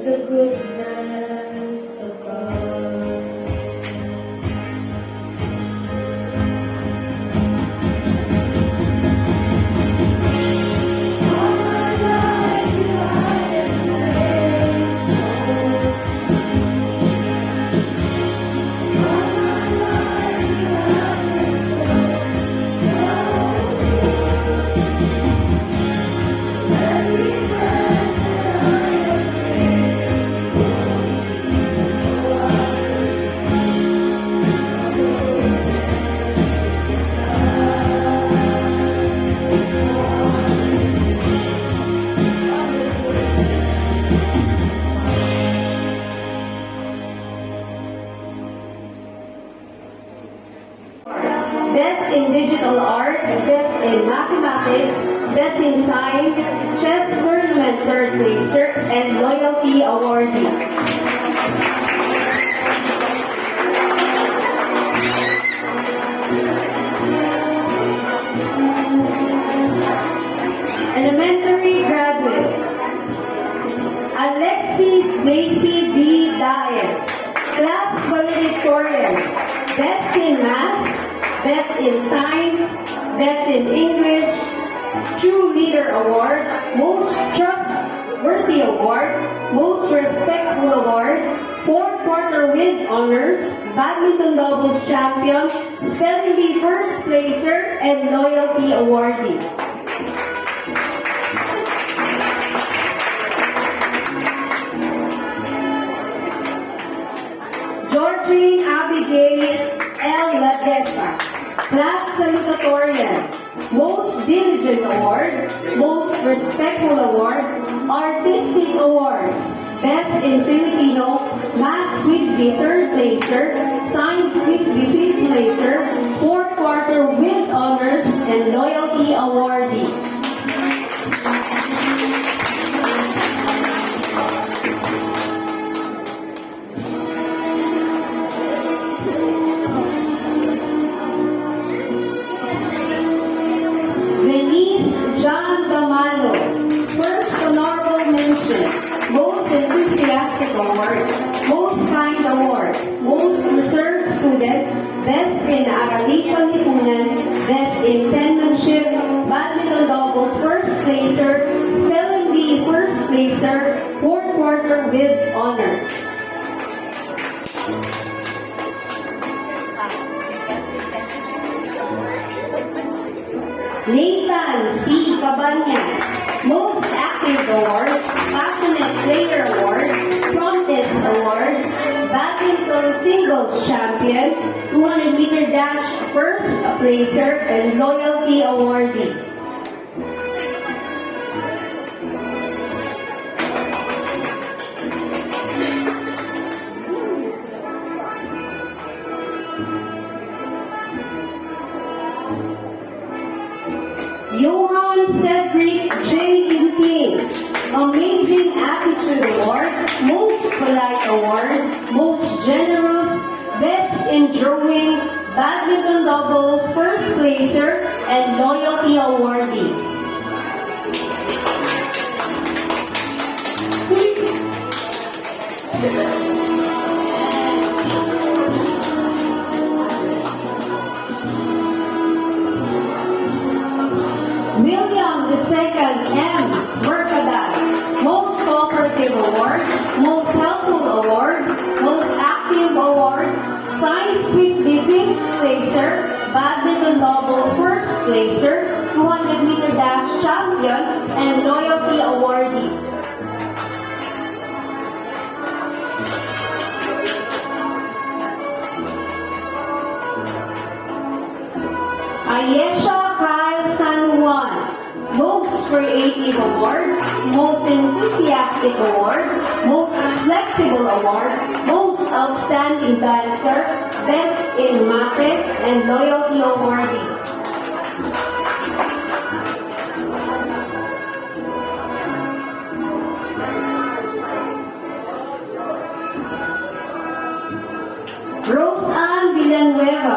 the goodness of God. All my life you have been faithful. All my life you have been so good. Every breath that I am able, oh, I will Best in digital art, best in mathematics, best in science, chess tournament third placer, and loyalty awardee. Elementary graduates: Alexis Daisy D. Diet, class valedictorian, best in math, best in science, best in English, True Leader Award, Most Trustworthy Award, Most Respectful Award, Fourth Quarter with Honors, Badminton Doubles Champion, Spelling Bee First Placer, and Loyalty Awardee. Georgine Abigail L. Ladesa, Class Salutatorian, Most Diligent Award, Most Respectful Award, Artistic Award, Best in Filipino, Math Quiz Bee Third Placer, Science Quiz Bee Fifth Placer, Fourth Quarter with Honors, and Loyalty Awardee. John Damalo, First Honorable Mention, Most Enthusiastic Award, Most Kind Award, Most Reserved Student, Best in Aralita Lipunan, Best in Penmanship, Badminton Doubles First Placer, Spelling Bee First Placer, Fourth Quarter with Honors. Nathan C. Cabañas, Most Active Award, Passionate Player Award, Promptest Award, Badminton Singles Champion, 200-meter dash First Placer, and Loyalty Awardee. Johan Cedric J. Inking, Amazing Attitude Award, Most Polite Award, Most Generous, Best in Drawing, Badminton Doubles First Placer, and Loyalty Awardee. William II M. Mercadal, Most Cooperative Award, Most Helpful Award, Most Active Award, Science Quiz Bee Fifth Placer, Badminton Doubles First Placer, 200-meter dash Champion, and Loyalty Awardee. Ayesha Kyle San Juan, Most Creative Award, Most Enthusiastic Award, Most Flexible Award, Most Outstanding Dancer, Best in Math, and Loyalty Awardee. Rose Ann Villanueva,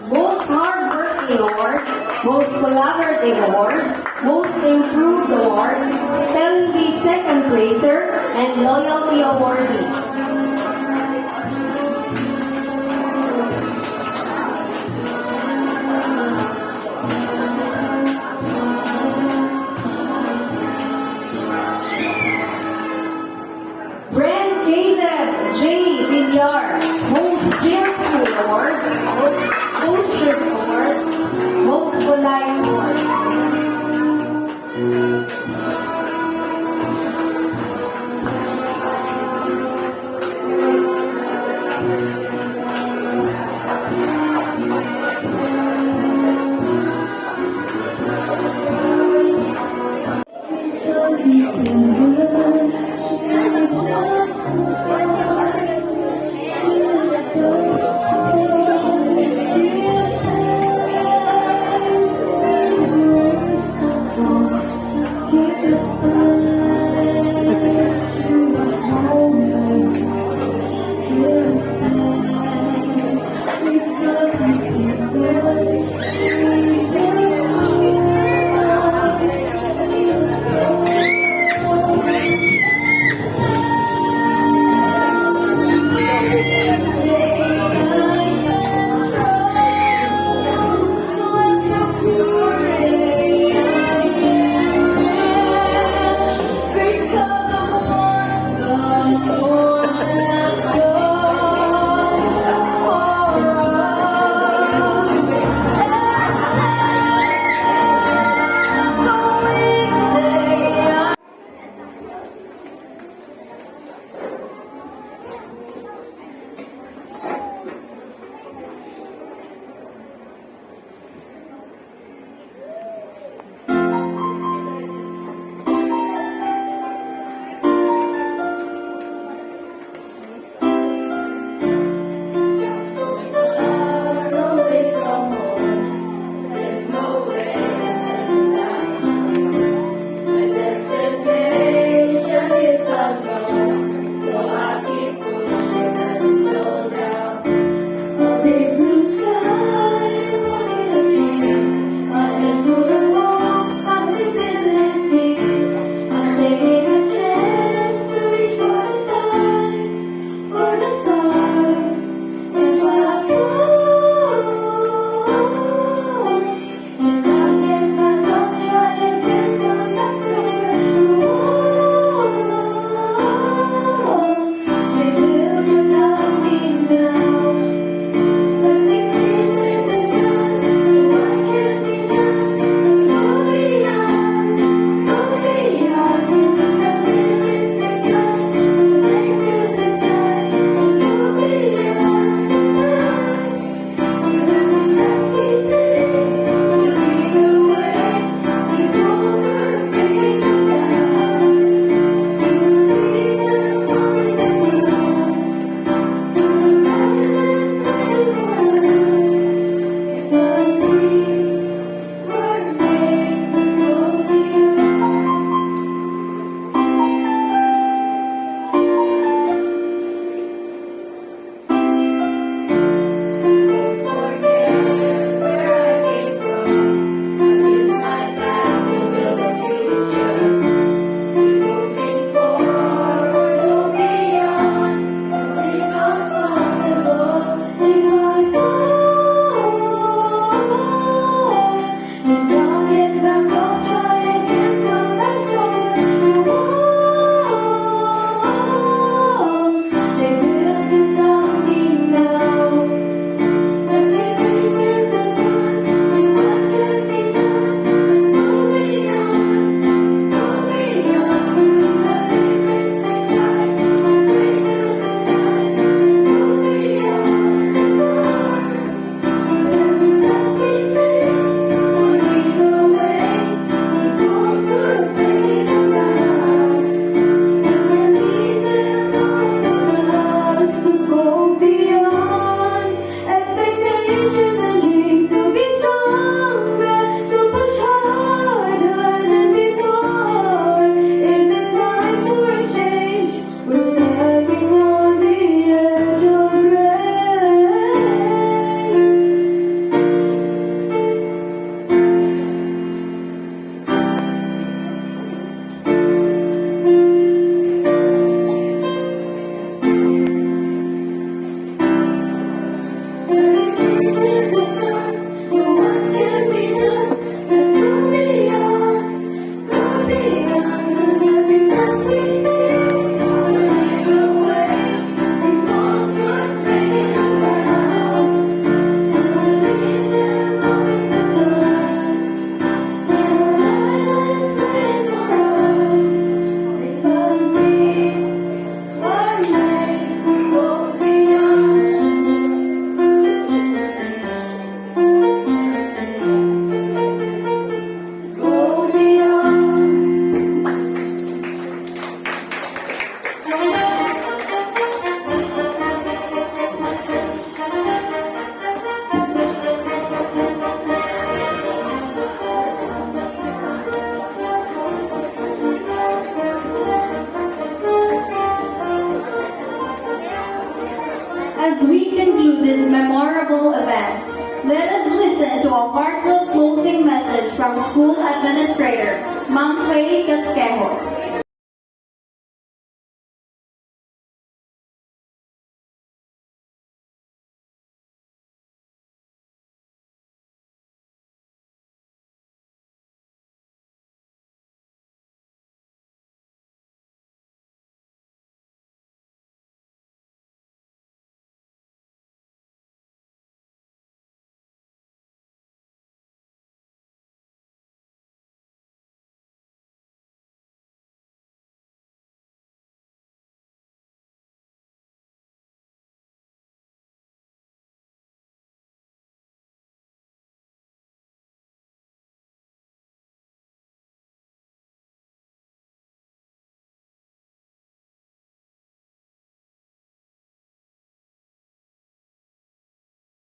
Most Hardworking Award, Most Collaborative Award, Most Improved Award, Spelling Bee Second Placer, and Loyalty Awardee. Brand Caleb J. Villar, Most Cheerful Award, Most Cultured Award, Most Polite Award. Let us listen to a heartfelt closing message from School Administrator, Ma'am Faye Casquejo.